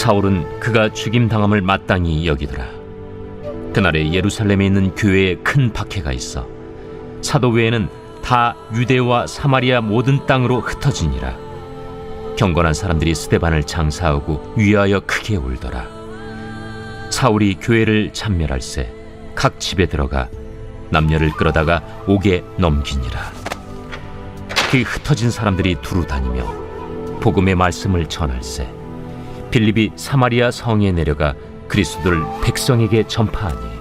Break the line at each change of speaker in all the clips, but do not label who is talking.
사울은 그가 죽임당함을 마땅히 여기더라. 그날에 예루살렘에 있는 교회에 큰 박해가 있어 사도 외에는 다 유대와 사마리아 모든 땅으로 흩어지니라. 경건한 사람들이 스데반을 장사하고 위하여 크게 울더라. 사울이 교회를 참멸할세 각 집에 들어가 남녀를 끌어다가 옥에 넘기니라. 그 흩어진 사람들이 두루 다니며 복음의 말씀을 전할세 빌립이 사마리아 성에 내려가 그리스도를 백성에게 전파하니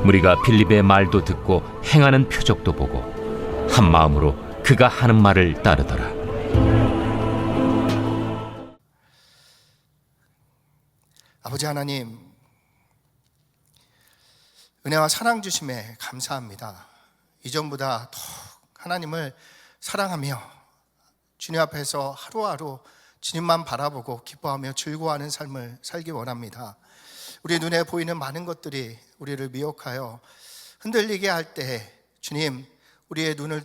무리가 빌립의 말도 듣고 행하는 표적도 보고 한 마음으로 그가 하는 말을 따르더라.
아버지 하나님, 은혜와 사랑 주심에 감사합니다. 이전보다 더 하나님을 사랑하며 주님 앞에서 하루하루 주님만 바라보고 기뻐하며 즐거워하는 삶을 살기 원합니다. 우리 눈에 보이는 많은 것들이 우리를 미혹하여 흔들리게 할 때 주님, 우리의 눈을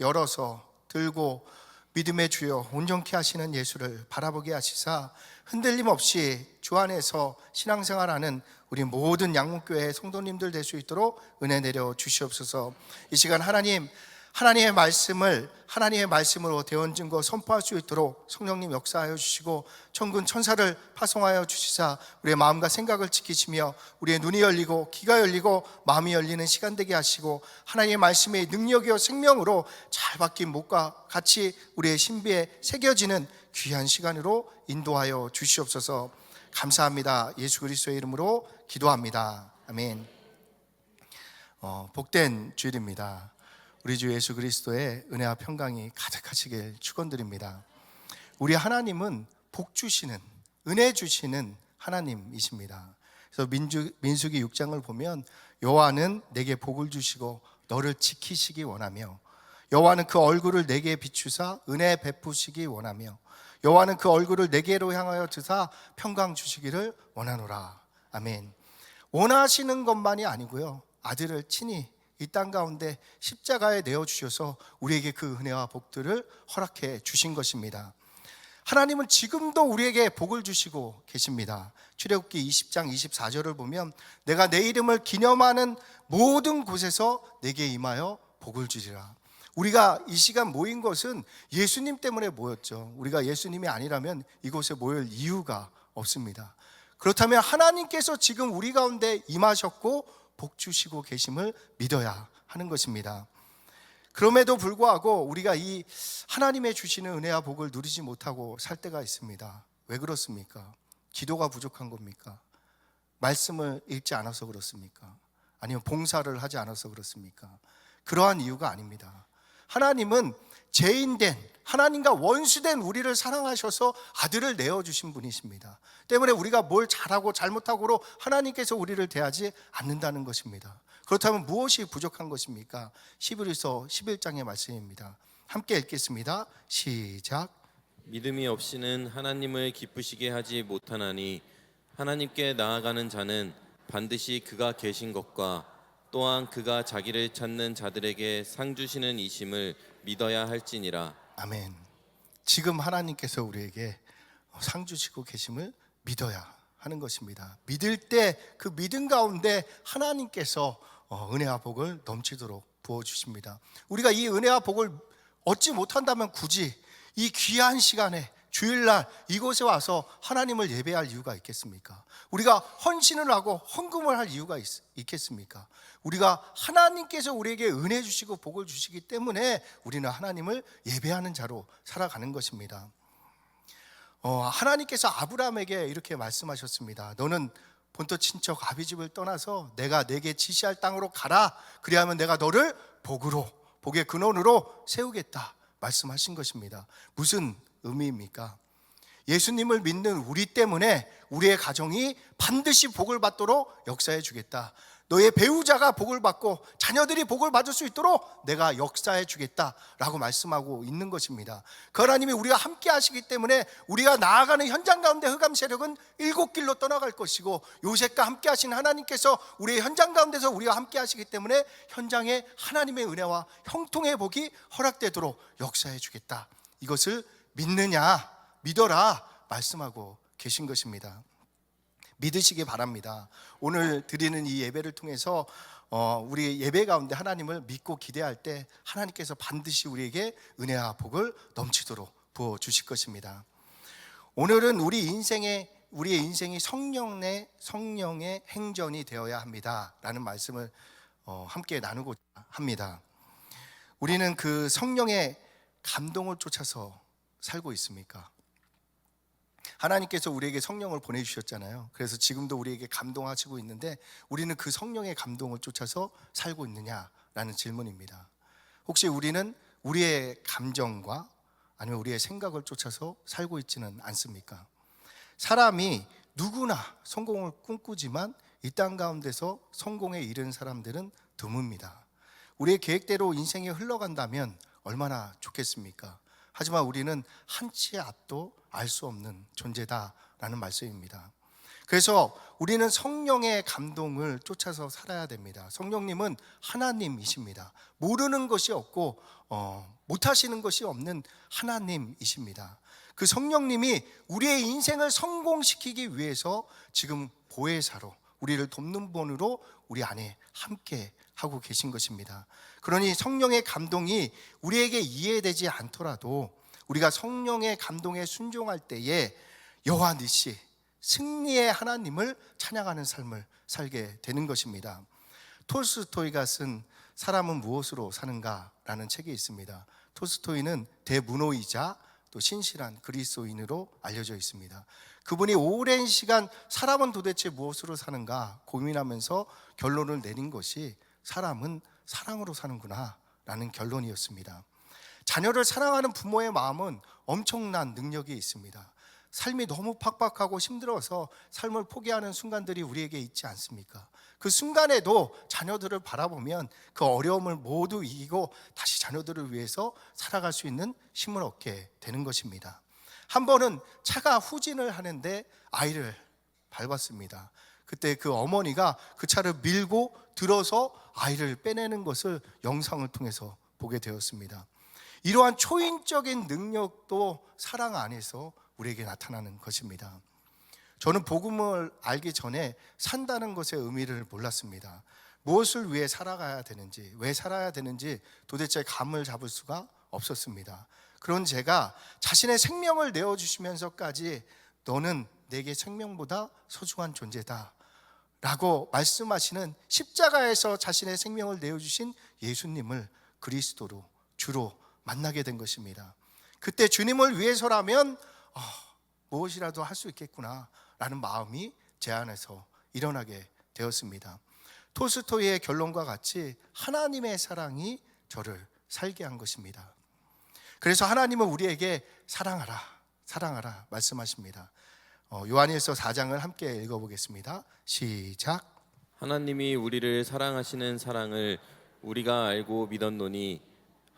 열어서 들고 믿음의 주여 온전케 하시는 예수를 바라보게 하시사 흔들림 없이 주 안에서 신앙생활하는 우리 모든 양문교회 성도님들 될 수 있도록 은혜 내려 주시옵소서. 이 시간 하나님의 말씀으로 대언 증거 선포할 수 있도록 성령님 역사하여 주시고 천군 천사를 파송하여 주시사 우리의 마음과 생각을 지키시며 우리의 눈이 열리고 귀가 열리고 마음이 열리는 시간 되게 하시고 하나님의 말씀의 능력이요 생명으로 잘 박힌 목과 같이 우리의 신비에 새겨지는 귀한 시간으로 인도하여 주시옵소서. 감사합니다. 예수 그리스도의 이름으로 기도합니다. 아멘. 복된 주일입니다. 우리 주 예수 그리스도의 은혜와 평강이 가득하시길 축원드립니다. 우리 하나님은 복 주시는, 은혜 주시는 하나님이십니다. 그래서 민수기 6장을 보면 여호와는 내게 복을 주시고 너를 지키시기 원하며 여호와는 그 얼굴을 내게 비추사 은혜 베푸시기 원하며 여호와는 그 얼굴을 내게로 향하여 드사 평강 주시기를 원하노라. 아멘. 원하시는 것만이 아니고요, 아들을 친히 이 땅 가운데 십자가에 내어주셔서 우리에게 그 은혜와 복들을 허락해 주신 것입니다. 하나님은 지금도 우리에게 복을 주시고 계십니다. 출애굽기 20장 24절을 보면 내가 내 이름을 기념하는 모든 곳에서 내게 임하여 복을 주리라. 우리가 이 시간 모인 것은 예수님 때문에 모였죠. 우리가 예수님이 아니라면 이곳에 모일 이유가 없습니다. 그렇다면 하나님께서 지금 우리 가운데 임하셨고 복 주시고 계심을 믿어야 하는 것입니다. 그럼에도 불구하고 우리가 이 하나님의 주시는 은혜와 복을 누리지 못하고 살 때가 있습니다. 왜 그렇습니까? 기도가 부족한 겁니까? 말씀을 읽지 않아서 그렇습니까? 아니면 봉사를 하지 않아서 그렇습니까? 그러한 이유가 아닙니다. 하나님은 죄인된, 하나님과 원수된 우리를 사랑하셔서 아들을 내어주신 분이십니다. 때문에 우리가 뭘 잘하고 잘못하고로 하나님께서 우리를 대하지 않는다는 것입니다. 그렇다면 무엇이 부족한 것입니까? 히브리서 11장의 말씀입니다. 함께 읽겠습니다. 시작.
믿음이 없이는 하나님을 기쁘시게 하지 못하나니 하나님께 나아가는 자는 반드시 그가 계신 것과 또한 그가 자기를 찾는 자들에게 상 주시는 이심을 믿어야 할지니라.
아멘. 지금 하나님께서 우리에게 상 주시고 계심을 믿어야 하는 것입니다. 믿을 때 그 믿음 가운데 하나님께서 은혜와 복을 넘치도록 부어주십니다. 우리가 이 은혜와 복을 얻지 못한다면 굳이 이 귀한 시간에 주일날 이곳에 와서 하나님을 예배할 이유가 있겠습니까? 우리가 헌신을 하고 헌금을 할 이유가 있겠습니까? 우리가 하나님께서 우리에게 은혜 주시고 복을 주시기 때문에 우리는 하나님을 예배하는 자로 살아가는 것입니다. 하나님께서 아브라함에게 이렇게 말씀하셨습니다. 너는 본토 친척 아비집을 떠나서 내가 내게 지시할 땅으로 가라. 그리하면 내가 너를 복의 근원으로 세우겠다 말씀하신 것입니다. 무슨 의미입니까? 예수님을 믿는 우리 때문에 우리의 가정이 반드시 복을 받도록 역사해 주겠다. 너의 배우자가 복을 받고 자녀들이 복을 받을 수 있도록 내가 역사해 주겠다라고 말씀하고 있는 것입니다. 그 하나님이 우리가 함께 하시기 때문에 우리가 나아가는 현장 가운데 흑암 세력은 일곱 길로 떠나갈 것이고 요셉과 함께 하신 하나님께서 우리의 현장 가운데서 우리가 함께 하시기 때문에 현장에 하나님의 은혜와 형통의 복이 허락되도록 역사해 주겠다. 이것을 믿느냐? 믿어라 말씀하고 계신 것입니다. 믿으시기 바랍니다. 오늘 드리는 이 예배를 통해서 우리 예배 가운데 하나님을 믿고 기대할 때 하나님께서 반드시 우리에게 은혜와 복을 넘치도록 부어주실 것입니다. 오늘은 우리의 인생이 성령의 행전이 되어야 합니다 라는 말씀을 함께 나누고자 합니다. 우리는 그 성령의 감동을 쫓아서 살고 있습니까? 하나님께서 우리에게 성령을 보내주셨잖아요. 그래서 지금도 우리에게 감동하시고 있는데 우리는 그 성령의 감동을 쫓아서 살고 있느냐라는 질문입니다. 혹시 우리는 우리의 감정과 아니면 우리의 생각을 쫓아서 살고 있지는 않습니까? 사람이 누구나 성공을 꿈꾸지만 이 땅 가운데서 성공에 이른 사람들은 드뭅니다. 우리의 계획대로 인생이 흘러간다면 얼마나 좋겠습니까? 하지만 우리는 한치 앞도 알 수 없는 존재다라는 말씀입니다. 그래서 우리는 성령의 감동을 쫓아서 살아야 됩니다. 성령님은 하나님이십니다. 모르는 것이 없고 못하시는 것이 없는 하나님이십니다. 그 성령님이 우리의 인생을 성공시키기 위해서 지금 보혜사로 우리를 돕는 분으로 우리 안에 함께 하고 계신 것입니다. 그러니 성령의 감동이 우리에게 이해되지 않더라도 우리가 성령의 감동에 순종할 때에 여호와 니시 승리의 하나님을 찬양하는 삶을 살게 되는 것입니다. 톨스토이가 쓴 사람은 무엇으로 사는가라는 책이 있습니다. 톨스토이는 대문호이자 또 신실한 그리스도인으로 알려져 있습니다. 그분이 오랜 시간 사람은 도대체 무엇으로 사는가 고민하면서 결론을 내린 것이 사람은 사랑으로 사는구나 라는 결론이었습니다. 자녀를 사랑하는 부모의 마음은 엄청난 능력이 있습니다. 삶이 너무 팍팍하고 힘들어서 삶을 포기하는 순간들이 우리에게 있지 않습니까? 그 순간에도 자녀들을 바라보면 그 어려움을 모두 이기고 다시 자녀들을 위해서 살아갈 수 있는 힘을 얻게 되는 것입니다. 한 번은 차가 후진을 하는데 아이를 밟았습니다. 그때 그 어머니가 그 차를 밀고 들어서 아이를 빼내는 것을 영상을 통해서 보게 되었습니다. 이러한 초인적인 능력도 사랑 안에서 우리에게 나타나는 것입니다. 저는 복음을 알기 전에 산다는 것의 의미를 몰랐습니다. 무엇을 위해 살아가야 되는지, 왜 살아야 되는지 도대체 감을 잡을 수가 없었습니다. 그런 제가 자신의 생명을 내어주시면서까지 너는 내게 생명보다 소중한 존재다 라고 말씀하시는 십자가에서 자신의 생명을 내어주신 예수님을 그리스도로 주로 만나게 된 것입니다. 그때 주님을 위해서라면 무엇이라도 할 수 있겠구나 라는 마음이 제 안에서 일어나게 되었습니다. 톨스토이의 결론과 같이 하나님의 사랑이 저를 살게 한 것입니다. 그래서 하나님은 우리에게 사랑하라 말씀하십니다. 요한일서 4장을 함께 읽어보겠습니다. 시작.
하나님이 우리를 사랑하시는 사랑을 우리가 알고 믿었노니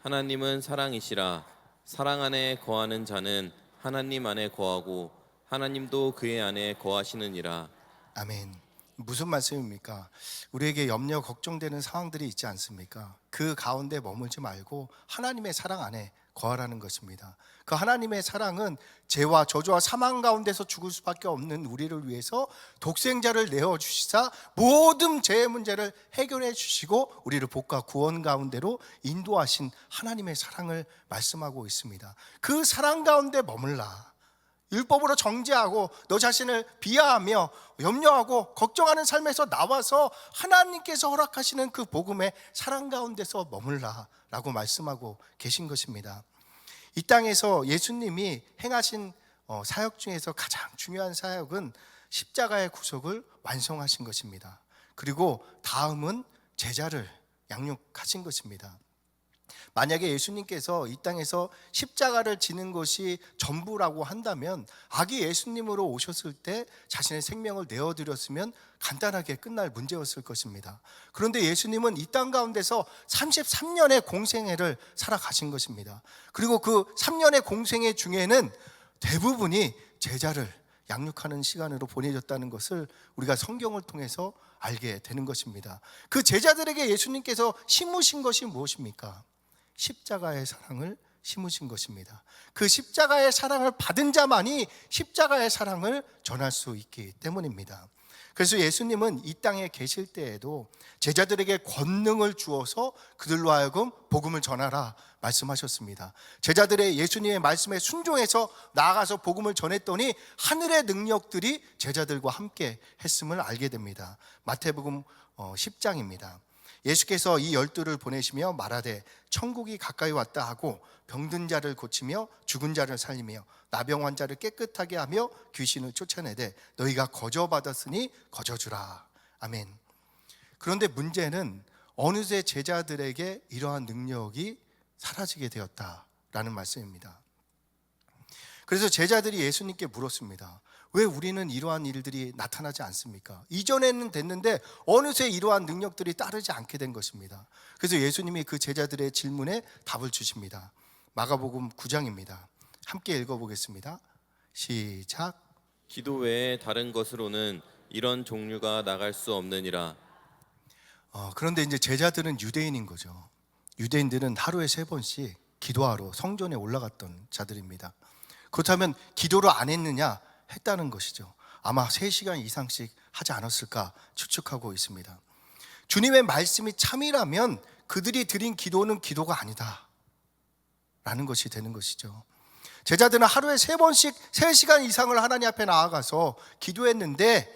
하나님은 사랑이시라. 사랑 안에 거하는 자는 하나님 안에 거하고 하나님도 그의 안에 거하시느니라.
아멘. 무슨 말씀입니까? 우리에게 염려 걱정되는 상황들이 있지 않습니까? 그 가운데 머물지 말고 하나님의 사랑 안에 거하라는 것입니다. 그 하나님의 사랑은 죄와 저주와 사망 가운데서 죽을 수밖에 없는 우리를 위해서 독생자를 내어주시사 모든 죄의 문제를 해결해 주시고 우리를 복과 구원 가운데로 인도하신 하나님의 사랑을 말씀하고 있습니다. 그 사랑 가운데 머물라. 율법으로 정죄하고 너 자신을 비하하며 염려하고 걱정하는 삶에서 나와서 하나님께서 허락하시는 그 복음의 사랑 가운데서 머물라 라고 말씀하고 계신 것입니다. 이 땅에서 예수님이 행하신 사역 중에서 가장 중요한 사역은 십자가의 구속을 완성하신 것입니다. 그리고 다음은 제자를 양육하신 것입니다. 만약에 예수님께서 이 땅에서 십자가를 지는 것이 전부라고 한다면 아기 예수님으로 오셨을 때 자신의 생명을 내어드렸으면 간단하게 끝날 문제였을 것입니다. 그런데 예수님은 이 땅 가운데서 33년의 공생애를 살아가신 것입니다. 그리고 그 3년의 공생애 중에는 대부분이 제자를 양육하는 시간으로 보내졌다는 것을 우리가 성경을 통해서 알게 되는 것입니다. 그 제자들에게 예수님께서 심으신 것이 무엇입니까? 십자가의 사랑을 심으신 것입니다. 그 십자가의 사랑을 받은 자만이 십자가의 사랑을 전할 수 있기 때문입니다. 그래서 예수님은 이 땅에 계실 때에도 제자들에게 권능을 주어서 그들로 하여금 복음을 전하라 말씀하셨습니다. 제자들의 예수님의 말씀에 순종해서 나아가서 복음을 전했더니 하늘의 능력들이 제자들과 함께 했음을 알게 됩니다. 마태복음 10장입니다. 예수께서 이 12를 보내시며 말하되 천국이 가까이 왔다 하고 병든 자를 고치며 죽은 자를 살리며 나병 환자를 깨끗하게 하며 귀신을 쫓아내되 너희가 거저 받았으니 거저 주라. 아멘. 그런데 문제는 어느새 제자들에게 이러한 능력이 사라지게 되었다라는 말씀입니다. 그래서 제자들이 예수님께 물었습니다. 왜 우리는 이러한 일들이 나타나지 않습니까? 이전에는 됐는데 어느새 이러한 능력들이 따르지 않게 된 것입니다. 그래서 예수님이 그 제자들의 질문에 답을 주십니다. 마가복음 9장입니다. 함께 읽어보겠습니다. 시작.
기도 외에 다른 것으로는 이런 종류가 나갈 수 없느니라.
그런데 이제 제자들은 유대인인 거죠. 유대인들은 하루에 3번씩 기도하러 성전에 올라갔던 자들입니다. 그렇다면 기도를 안 했느냐? 했다는 것이죠. 아마 3시간 이상씩 하지 않았을까 추측하고 있습니다. 주님의 말씀이 참이라면 그들이 드린 기도는 기도가 아니다 라는 것이 되는 것이죠. 제자들은 하루에 3번씩 3시간 이상을 하나님 앞에 나아가서 기도했는데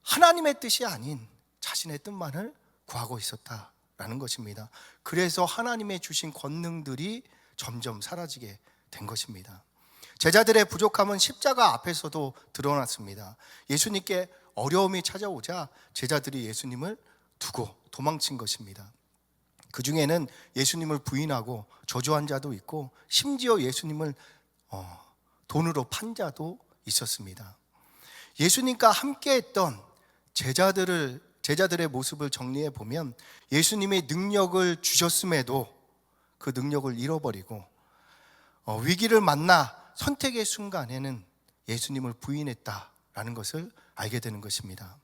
하나님의 뜻이 아닌 자신의 뜻만을 구하고 있었다라는 것입니다. 그래서 하나님의 주신 권능들이 점점 사라지게 된 것입니다. 제자들의 부족함은 십자가 앞에서도 드러났습니다. 예수님께 어려움이 찾아오자 제자들이 예수님을 두고 도망친 것입니다. 그 중에는 예수님을 부인하고 저주한 자도 있고 심지어 예수님을 돈으로 판 자도 있었습니다. 예수님과 함께했던 제자들의 모습을 정리해 보면 예수님의 능력을 주셨음에도 그 능력을 잃어버리고 위기를 만나 선택의 순간에는 예수님을 부인했다라는 것을 알게 되는 것입니다.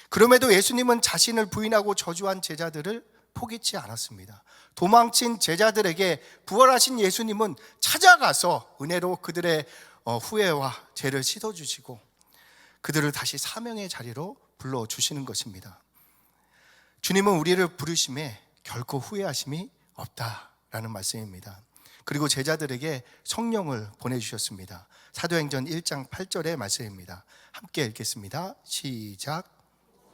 그럼에도 예수님은 자신을 부인하고 저주한 제자들을 포기치 않았습니다. 도망친 제자들에게 부활하신 예수님은 찾아가서 은혜로 그들의 후회와 죄를 씻어주시고 그들을 다시 사명의 자리로 불러주시는 것입니다. 주님은 우리를 부르심에 결코 후회하심이 없다라는 말씀입니다. 그리고 제자들에게 성령을 보내주셨습니다. 사도행전 1장 8절의 말씀입니다. 함께 읽겠습니다. 시작.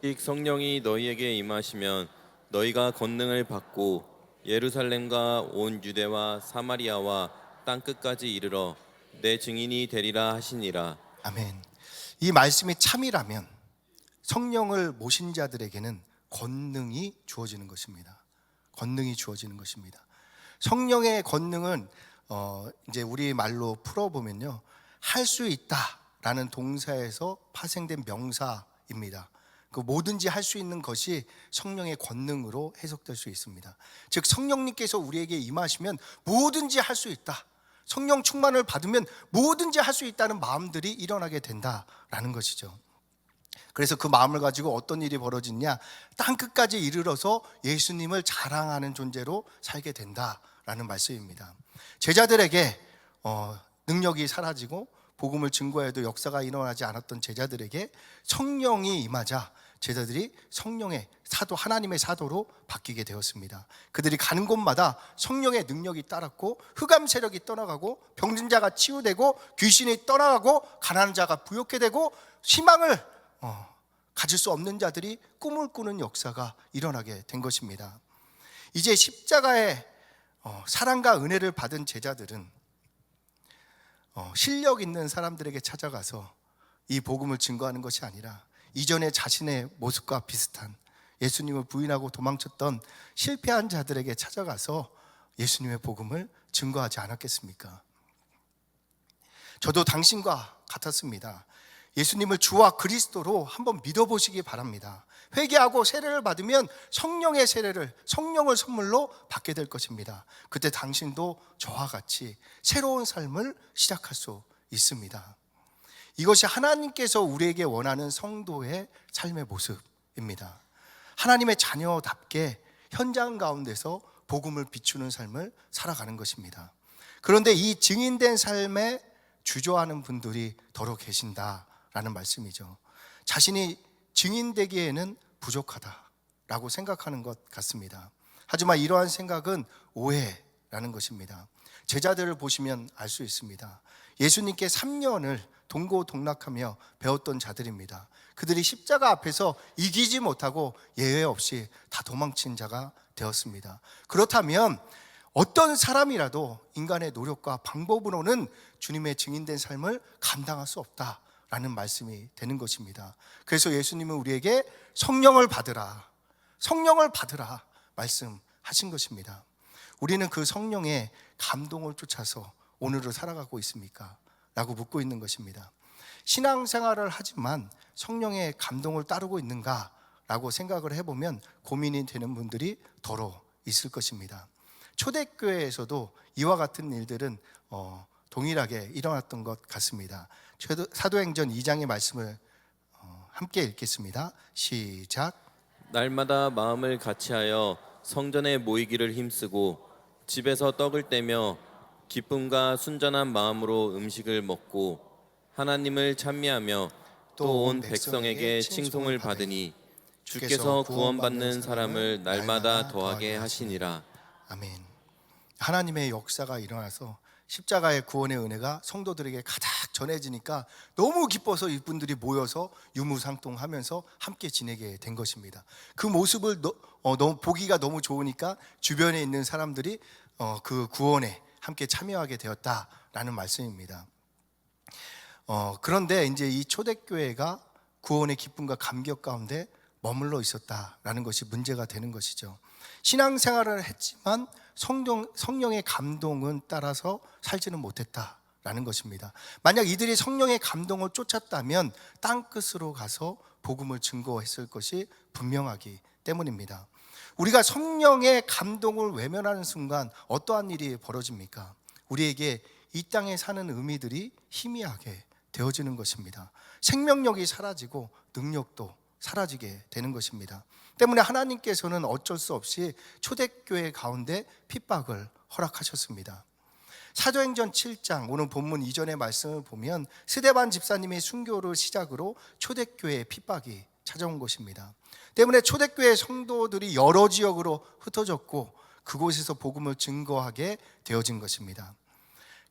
이 성령이 너희에게 임하시면 너희가 권능을 받고 예루살렘과 온 유대와 사마리아와 땅 끝까지 이르러 내 증인이 되리라 하시니라.
아멘. 이 말씀이 참이라면 성령을 모신 자들에게는 권능이 주어지는 것입니다. 권능이 주어지는 것입니다. 성령의 권능은 이제 우리 말로 풀어보면요, 할 수 있다라는 동사에서 파생된 명사입니다. 그 뭐든지 할 수 있는 것이 성령의 권능으로 해석될 수 있습니다. 즉 성령님께서 우리에게 임하시면 뭐든지 할 수 있다. 성령 충만을 받으면 뭐든지 할 수 있다는 마음들이 일어나게 된다라는 것이죠. 그래서 그 마음을 가지고 어떤 일이 벌어지냐, 땅끝까지 이르러서 예수님을 자랑하는 존재로 살게 된다라는 말씀입니다. 제자들에게 능력이 사라지고 복음을 증거해도 역사가 일어나지 않았던 제자들에게 성령이 임하자 제자들이 성령의 사도, 하나님의 사도로 바뀌게 되었습니다. 그들이 가는 곳마다 성령의 능력이 따랐고 흑암 세력이 떠나가고 병든 자가 치유되고 귀신이 떠나가고 가난한 자가 부욕게 되고 희망을 가질 수 없는 자들이 꿈을 꾸는 역사가 일어나게 된 것입니다. 이제 십자가의 사랑과 은혜를 받은 제자들은 실력 있는 사람들에게 찾아가서 이 복음을 증거하는 것이 아니라 이전에 자신의 모습과 비슷한 예수님을 부인하고 도망쳤던 실패한 자들에게 찾아가서 예수님의 복음을 증거하지 않았겠습니까? 저도 당신과 같았습니다. 예수님을 주와 그리스도로 한번 믿어보시기 바랍니다. 회개하고 세례를 받으면 성령의 세례를, 성령을 선물로 받게 될 것입니다. 그때 당신도 저와 같이 새로운 삶을 시작할 수 있습니다. 이것이 하나님께서 우리에게 원하는 성도의 삶의 모습입니다. 하나님의 자녀답게 현장 가운데서 복음을 비추는 삶을 살아가는 것입니다. 그런데 이 증인된 삶에 주저하는 분들이 더러 계신다라는 말씀이죠. 자신이 증인되기에는 부족하다라고 생각하는 것 같습니다. 하지만 이러한 생각은 오해라는 것입니다. 제자들을 보시면 알 수 있습니다. 예수님께 3년을 동고동락하며 배웠던 자들입니다. 그들이 십자가 앞에서 이기지 못하고 예외 없이 다 도망친 자가 되었습니다. 그렇다면 어떤 사람이라도 인간의 노력과 방법으로는 주님의 증인된 삶을 감당할 수 없다라는 말씀이 되는 것입니다. 그래서 예수님은 우리에게 성령을 받으라, 성령을 받으라 말씀하신 것입니다. 우리는 그 성령의 감동을 쫓아서 오늘을 살아가고 있습니까? 라고 묻고 있는 것입니다. 신앙생활을 하지만 성령의 감동을 따르고 있는가? 라고 생각을 해보면 고민이 되는 분들이 더러 있을 것입니다. 초대교회에서도 이와 같은 일들은 동일하게 일어났던 것 같습니다. 사도행전 2장의 말씀을 함께 읽겠습니다. 시작.
날마다 마음을 같이하여 성전에 모이기를 힘쓰고 집에서 떡을 떼며 기쁨과 순전한 마음으로 음식을 먹고 하나님을 찬미하며 또 온 백성에게 칭송을 받으니 주께서 구원받는 사람을 날마다 더하게 하시니라.
아멘. 하나님의 역사가 일어나서 십자가의 구원의 은혜가 성도들에게 가득 전해지니까 너무 기뻐서 이분들이 모여서 유무상통하면서 함께 지내게 된 것입니다. 그 모습을 너무 보기가 너무 좋으니까 주변에 있는 사람들이 그 구원에 함께 참여하게 되었다라는 말씀입니다. 그런데 이제 이 초대교회가 구원의 기쁨과 감격 가운데 머물러 있었다라는 것이 문제가 되는 것이죠. 신앙생활을 했지만 성령의 감동은 따라서 살지는 못했다라는 것입니다. 만약 이들이 성령의 감동을 쫓았다면 땅끝으로 가서 복음을 증거했을 것이 분명하기 때문입니다. 우리가 성령의 감동을 외면하는 순간 어떠한 일이 벌어집니까? 우리에게 이 땅에 사는 의미들이 희미하게 되어지는 것입니다. 생명력이 사라지고 능력도 사라지게 되는 것입니다. 때문에 하나님께서는 어쩔 수 없이 초대교회 가운데 핍박을 허락하셨습니다. 사도행전 7장 오늘 본문 이전의 말씀을 보면 스데반 집사님의 순교를 시작으로 초대교회의 핍박이 찾아온 것입니다. 때문에 초대교회 성도들이 여러 지역으로 흩어졌고 그곳에서 복음을 증거하게 되어진 것입니다.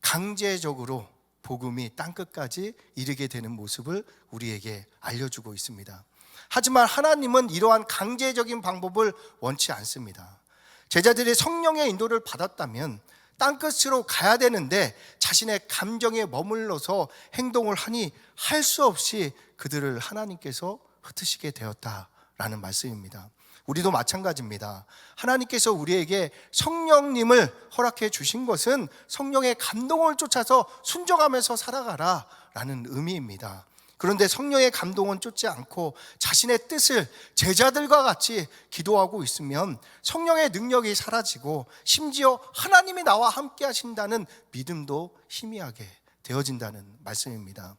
강제적으로 복음이 땅끝까지 이르게 되는 모습을 우리에게 알려주고 있습니다. 하지만 하나님은 이러한 강제적인 방법을 원치 않습니다. 제자들이 성령의 인도를 받았다면 땅끝으로 가야 되는데 자신의 감정에 머물러서 행동을 하니 할 수 없이 그들을 하나님께서 흩으시게 되었다라는 말씀입니다. 우리도 마찬가지입니다. 하나님께서 우리에게 성령님을 허락해 주신 것은 성령의 감동을 쫓아서 순종하면서 살아가라 라는 의미입니다. 그런데 성령의 감동은 쫓지 않고 자신의 뜻을 제자들과 같이 기도하고 있으면 성령의 능력이 사라지고 심지어 하나님이 나와 함께 하신다는 믿음도 희미하게 되어진다는 말씀입니다.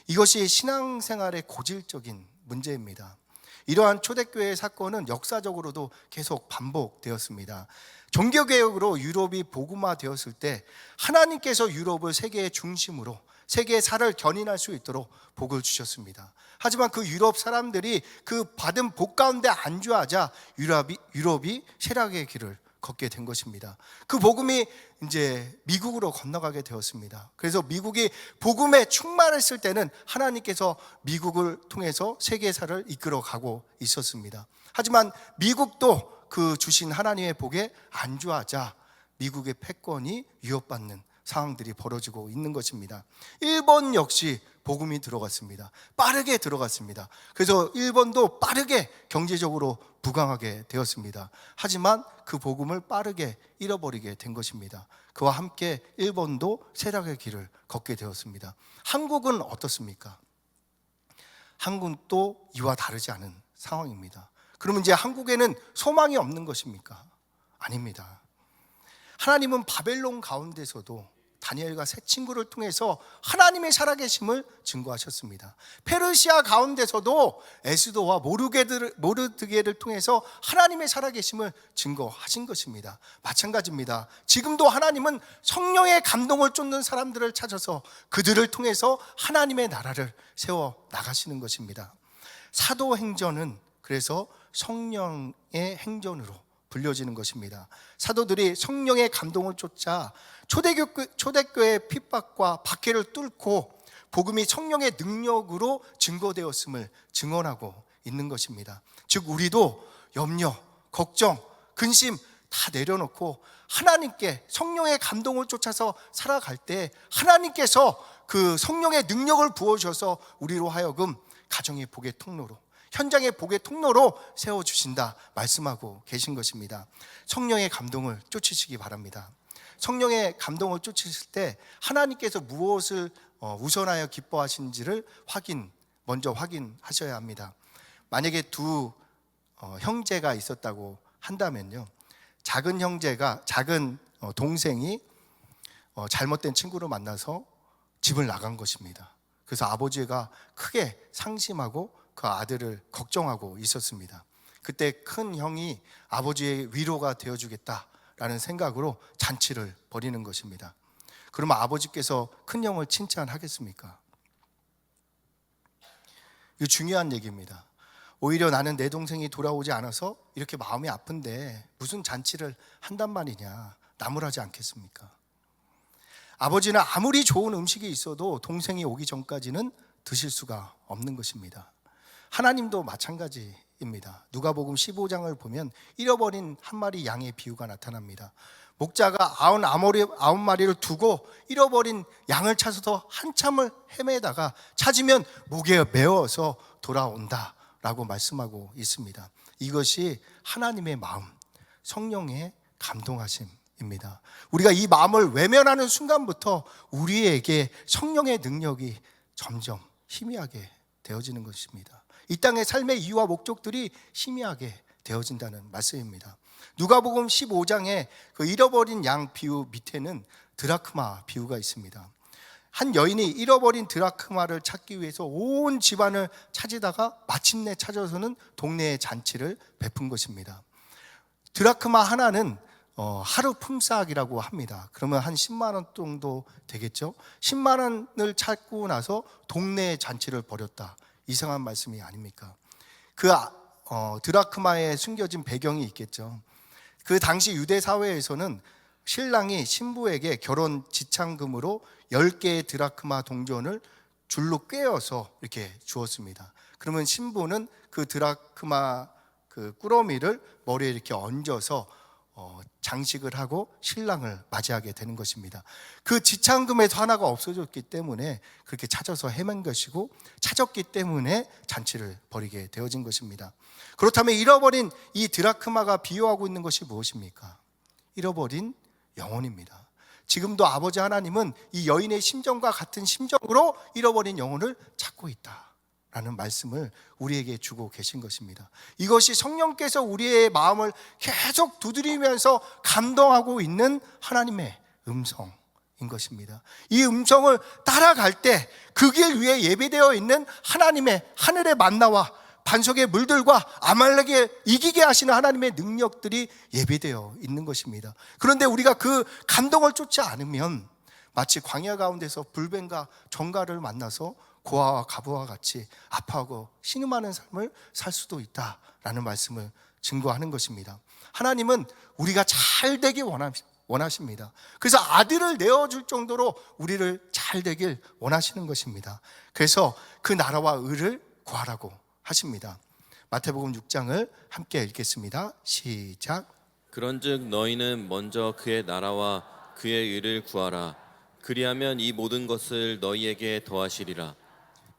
이것이 신앙생활의 고질적인 문제입니다. 이러한 초대교회의 사건은 역사적으로도 계속 반복되었습니다. 종교개혁으로 유럽이 복음화되었을 때 하나님께서 유럽을 세계의 중심으로 세계의 살을 견인할 수 있도록 복을 주셨습니다. 하지만 그 유럽 사람들이 그 받은 복 가운데 안주하자 유럽이 쇠락의 길을 걷게 된 것입니다. 그 복음이 이제 미국으로 건너가게 되었습니다. 그래서 미국이 복음에 충만했을 때는 하나님께서 미국을 통해서 세계사를 이끌어가고 있었습니다. 하지만 미국도 그 주신 하나님의 복에 안주하자 미국의 패권이 위협받는 상황들이 벌어지고 있는 것입니다. 일본 역시 복음이 들어갔습니다. 빠르게 들어갔습니다. 그래서 일본도 빠르게 경제적으로 부강하게 되었습니다. 하지만 그 복음을 빠르게 잃어버리게 된 것입니다. 그와 함께 일본도 쇠락의 길을 걷게 되었습니다. 한국은 어떻습니까? 한국도 이와 다르지 않은 상황입니다. 그러면 이제 한국에는 소망이 없는 것입니까? 아닙니다. 하나님은 바벨론 가운데서도 다니엘과 세 친구를 통해서 하나님의 살아계심을 증거하셨습니다. 페르시아 가운데서도 에스더와 모르드게를 통해서 하나님의 살아계심을 증거하신 것입니다. 마찬가지입니다. 지금도 하나님은 성령의 감동을 쫓는 사람들을 찾아서 그들을 통해서 하나님의 나라를 세워 나가시는 것입니다. 사도행전은 그래서 성령의 행전으로 불려지는 것입니다. 사도들이 성령의 감동을 쫓아 초대교회의 핍박과 박해를 뚫고 복음이 성령의 능력으로 증거되었음을 증언하고 있는 것입니다. 즉 우리도 염려, 걱정, 근심 다 내려놓고 하나님께 성령의 감동을 쫓아서 살아갈 때 하나님께서 그 성령의 능력을 부어주셔서 우리로 하여금 가정의 복의 통로로, 현장의 복의 통로로 세워주신다 말씀하고 계신 것입니다. 성령의 감동을 쫓으시기 바랍니다. 성령의 감동을 쫓으실 때 하나님께서 무엇을 우선하여 기뻐하시는지를 먼저 확인하셔야 합니다. 만약에 두 형제가 있었다고 한다면요, 작은 동생이 잘못된 친구를 만나서 집을 나간 것입니다. 그래서 아버지가 크게 상심하고 그 아들을 걱정하고 있었습니다. 그때 큰 형이 아버지의 위로가 되어주겠다라는 생각으로 잔치를 벌이는 것입니다. 그러면 아버지께서 큰 형을 칭찬하겠습니까? 이거 중요한 얘기입니다. 오히려 나는 내 동생이 돌아오지 않아서 이렇게 마음이 아픈데 무슨 잔치를 한단 말이냐, 나무라지 않겠습니까? 아버지는 아무리 좋은 음식이 있어도 동생이 오기 전까지는 드실 수가 없는 것입니다. 하나님도 마찬가지입니다. 누가복음 15장을 보면 잃어버린 한 마리 양의 비유가 나타납니다. 목자가 99마리를 두고 잃어버린 양을 찾아서 한참을 헤매다가 찾으면 무게에 메어서 돌아온다 라고 말씀하고 있습니다. 이것이 하나님의 마음, 성령의 감동하심입니다. 우리가 이 마음을 외면하는 순간부터 우리에게 성령의 능력이 점점 희미하게 되어지는 것입니다. 이 땅의 삶의 이유와 목적들이 희미하게 되어진다는 말씀입니다. 누가복음 15장에 그 잃어버린 양 비유 밑에는 드라크마 비유가 있습니다. 한 여인이 잃어버린 드라크마를 찾기 위해서 온 집안을 찾으다가 마침내 찾아서는 동네에 잔치를 베푼 것입니다. 드라크마 하나는 하루 품삯이라고 합니다. 그러면 한 10만 원 정도 되겠죠. 10만 원을 찾고 나서 동네에 잔치를 벌였다. 이상한 말씀이 아닙니까? 그 드라크마에 숨겨진 배경이 있겠죠. 그 당시 유대 사회에서는 신랑이 신부에게 결혼 지참금으로 10개의 드라크마 동전을 줄로 꿰어서 이렇게 주었습니다. 그러면 신부는 그 드라크마 그 꾸러미를 머리에 이렇게 얹어서 장식을 하고 신랑을 맞이하게 되는 것입니다. 그 지참금에서 하나가 없어졌기 때문에 그렇게 찾아서 헤맨 것이고, 찾았기 때문에 잔치를 벌이게 되어진 것입니다. 그렇다면 잃어버린 이 드라크마가 비유하고 있는 것이 무엇입니까? 잃어버린 영혼입니다. 지금도 아버지 하나님은 이 여인의 심정과 같은 심정으로 잃어버린 영혼을 찾고 있다 라는 말씀을 우리에게 주고 계신 것입니다. 이것이 성령께서 우리의 마음을 계속 두드리면서 감동하고 있는 하나님의 음성인 것입니다. 이 음성을 따라갈 때 그 길 위에 예비되어 있는 하나님의 하늘의 만나와 반석의 물들과 아말렉에 이기게 하시는 하나님의 능력들이 예비되어 있는 것입니다. 그런데 우리가 그 감동을 쫓지 않으면 마치 광야 가운데서 불뱀과 정갈을 만나서 고아와 가부와 같이 아파하고 신음하는 삶을 살 수도 있다라는 말씀을 증거하는 것입니다. 하나님은 우리가 잘 되길 원하십니다. 그래서 아들을 내어줄 정도로 우리를 잘 되길 원하시는 것입니다. 그래서 그 나라와 의를 구하라고 하십니다. 마태복음 6장을 함께 읽겠습니다. 시작.
그런즉 너희는 먼저 그의 나라와 그의 의를 구하라. 그리하면 이 모든 것을 너희에게 더하시리라.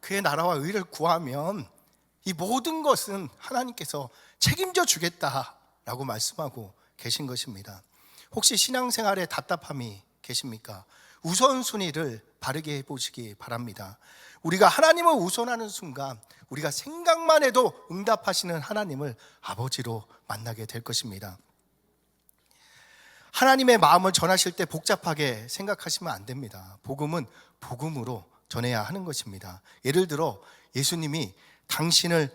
그의 나라와 의를 구하면 이 모든 것은 하나님께서 책임져 주겠다라고 말씀하고 계신 것입니다. 혹시 신앙생활에 답답함이 계십니까? 우선순위를 바르게 해보시기 바랍니다. 우리가 하나님을 우선하는 순간 우리가 생각만 해도 응답하시는 하나님을 아버지로 만나게 될 것입니다. 하나님의 마음을 전하실 때 복잡하게 생각하시면 안 됩니다. 복음은 복음으로 전해야 하는 것입니다. 예를 들어 예수님이 당신을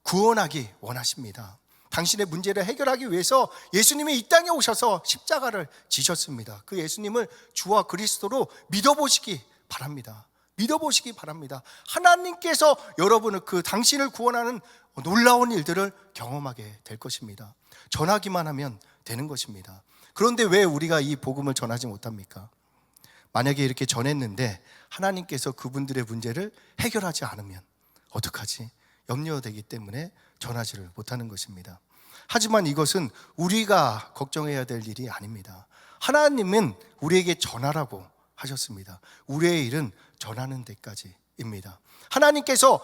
구원하기 원하십니다. 당신의 문제를 해결하기 위해서 예수님이 이 땅에 오셔서 십자가를 지셨습니다. 그 예수님을 주와 그리스도로 믿어보시기 바랍니다. 믿어보시기 바랍니다. 하나님께서 여러분을 그 당신을 구원하는 놀라운 일들을 경험하게 될 것입니다. 전하기만 하면 되는 것입니다. 그런데 왜 우리가 이 복음을 전하지 못합니까? 만약에 이렇게 전했는데 하나님께서 그분들의 문제를 해결하지 않으면 어떡하지? 염려되기 때문에 전하지를 못하는 것입니다. 하지만 이것은 우리가 걱정해야 될 일이 아닙니다. 하나님은 우리에게 전하라고 하셨습니다. 우리의 일은 전하는 데까지입니다. 하나님께서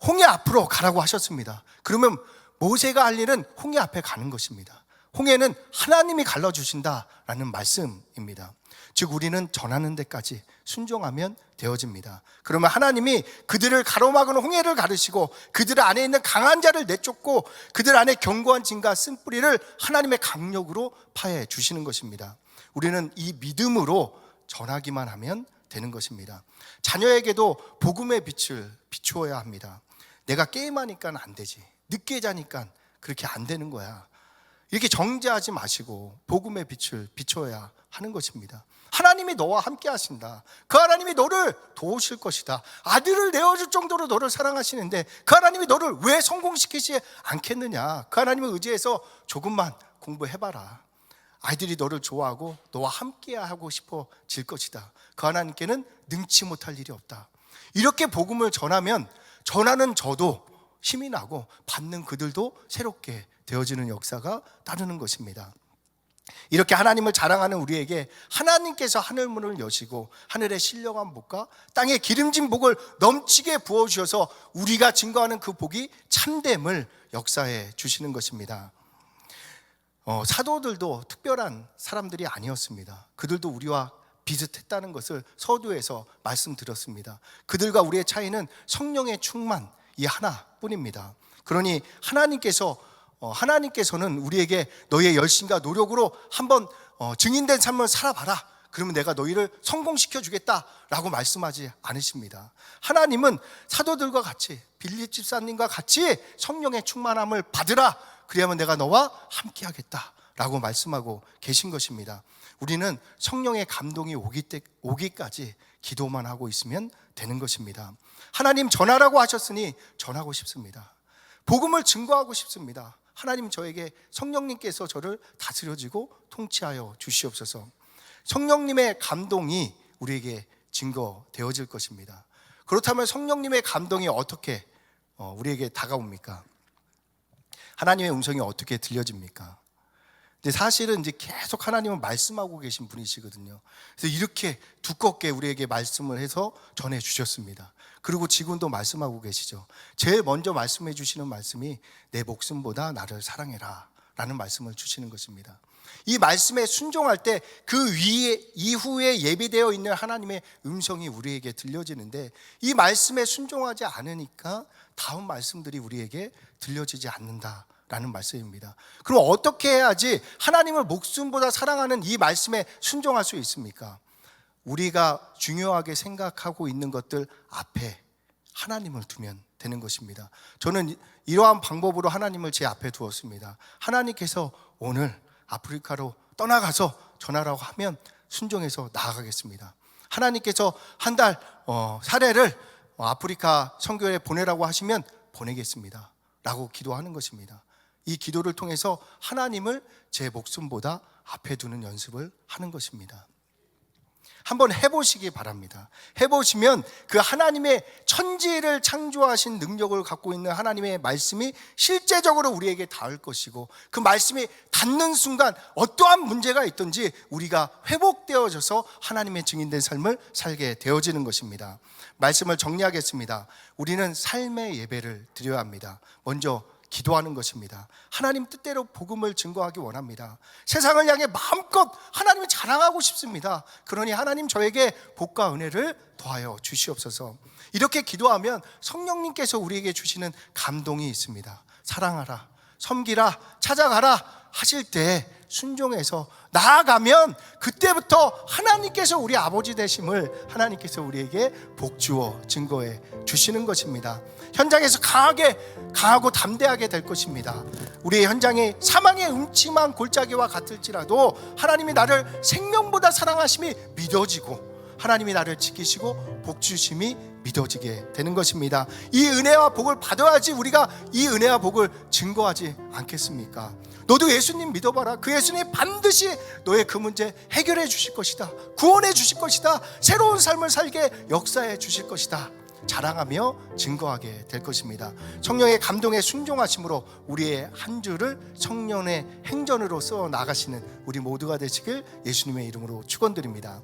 홍해 앞으로 가라고 하셨습니다. 그러면 모세가 할 일은 홍해 앞에 가는 것입니다. 홍해는 하나님이 갈라주신다라는 말씀입니다. 즉 우리는 전하는 데까지 순종하면 되어집니다. 그러면 하나님이 그들을 가로막은 홍해를 가르시고 그들 안에 있는 강한 자를 내쫓고 그들 안에 견고한 진과 쓴뿌리를 하나님의 강력으로 파해 주시는 것입니다. 우리는 이 믿음으로 전하기만 하면 되는 것입니다. 자녀에게도 복음의 빛을 비추어야 합니다. 내가 게임하니까 안 되지, 늦게 자니까 그렇게 안 되는 거야, 이렇게 정죄하지 마시고 복음의 빛을 비춰야 하는 것입니다. 하나님이 너와 함께 하신다. 그 하나님이 너를 도우실 것이다. 아들을 내어줄 정도로 너를 사랑하시는데 그 하나님이 너를 왜 성공시키지 않겠느냐. 그 하나님을 의지해서 조금만 공부해봐라. 아이들이 너를 좋아하고 너와 함께 하고 싶어질 것이다. 그 하나님께는 능치 못할 일이 없다. 이렇게 복음을 전하면 전하는 저도 힘이 나고 받는 그들도 새롭게 되어지는 역사가 따르는 것입니다. 이렇게 하나님을 자랑하는 우리에게 하나님께서 하늘문을 여시고 하늘의 신령한 복과 땅의 기름진 복을 넘치게 부어주셔서 우리가 증거하는 그 복이 참됨을 역사해 주시는 것입니다. 사도들도 특별한 사람들이 아니었습니다. 그들도 우리와 비슷했다는 것을 서두에서 말씀드렸습니다. 그들과 우리의 차이는 성령의 충만 이 하나뿐입니다. 그러니 하나님께서는 우리에게 너희의 열심과 노력으로 한번 증인된 삶을 살아봐라. 그러면 내가 너희를 성공시켜 주겠다라고 말씀하지 않으십니다. 하나님은 사도들과 같이 빌립 집사님과 같이 성령의 충만함을 받으라. 그래야만 내가 너와 함께 하겠다라고 말씀하고 계신 것입니다. 우리는 성령의 감동이 오기까지 기도만 하고 있으면 되는 것입니다. 하나님 전하라고 하셨으니 전하고 싶습니다. 복음을 증거하고 싶습니다. 하나님 저에게 성령님께서 저를 다스려지고 통치하여 주시옵소서. 성령님의 감동이 우리에게 증거되어질 것입니다. 그렇다면 성령님의 감동이 어떻게 우리에게 다가옵니까? 하나님의 음성이 어떻게 들려집니까? 근데 사실은 이제 계속 하나님은 말씀하고 계신 분이시거든요. 그래서 이렇게 두껍게 우리에게 말씀을 해서 전해 주셨습니다. 그리고 지금도 말씀하고 계시죠. 제일 먼저 말씀해 주시는 말씀이 내 목숨보다 나를 사랑해라 라는 말씀을 주시는 것입니다. 이 말씀에 순종할 때 그 이후에 예비되어 있는 하나님의 음성이 우리에게 들려지는데 이 말씀에 순종하지 않으니까 다음 말씀들이 우리에게 들려지지 않는다라는 말씀입니다. 그럼 어떻게 해야지 하나님을 목숨보다 사랑하는 이 말씀에 순종할 수 있습니까? 우리가 중요하게 생각하고 있는 것들 앞에 하나님을 두면 되는 것입니다. 저는 이러한 방법으로 하나님을 제 앞에 두었습니다. 하나님께서 오늘 아프리카로 떠나가서 전하라고 하면 순종해서 나아가겠습니다. 하나님께서 한 달 사례를 아프리카 선교에 보내라고 하시면 보내겠습니다 라고 기도하는 것입니다. 이 기도를 통해서 하나님을 제 목숨보다 앞에 두는 연습을 하는 것입니다. 한번 해보시기 바랍니다. 해보시면 그 하나님의 천지를 창조하신 능력을 갖고 있는 하나님의 말씀이 실제적으로 우리에게 닿을 것이고 그 말씀이 닿는 순간 어떠한 문제가 있든지 우리가 회복되어져서 하나님의 증인된 삶을 살게 되어지는 것입니다. 말씀을 정리하겠습니다. 우리는 삶의 예배를 드려야 합니다. 먼저 기도하는 것입니다. 하나님 뜻대로 복음을 증거하기 원합니다. 세상을 향해 마음껏 하나님을 자랑하고 싶습니다. 그러니 하나님 저에게 복과 은혜를 더하여 주시옵소서. 이렇게 기도하면 성령님께서 우리에게 주시는 감동이 있습니다. 사랑하라, 섬기라, 찾아가라, 하실 때 순종해서 나아가면 그때부터 하나님께서 우리 아버지 되심을 하나님께서 우리에게 복주어 증거해 주시는 것입니다. 현장에서 강하고 담대하게 될 것입니다. 우리의 현장이 사망의 음침한 골짜기와 같을지라도 하나님이 나를 생명보다 사랑하심이 믿어지고 하나님이 나를 지키시고 복주심이 믿어지게 되는 것입니다. 이 은혜와 복을 받아야지 우리가 이 은혜와 복을 증거하지 않겠습니까? 너도 예수님 믿어봐라. 그 예수님 반드시 너의 그 문제 해결해 주실 것이다. 구원해 주실 것이다. 새로운 삶을 살게 역사해 주실 것이다. 자랑하며 증거하게 될 것입니다. 성령의 감동에 순종하심으로 우리의 한 주를 성령의 행전으로 써 나가시는 우리 모두가 되시길 예수님의 이름으로 축원드립니다.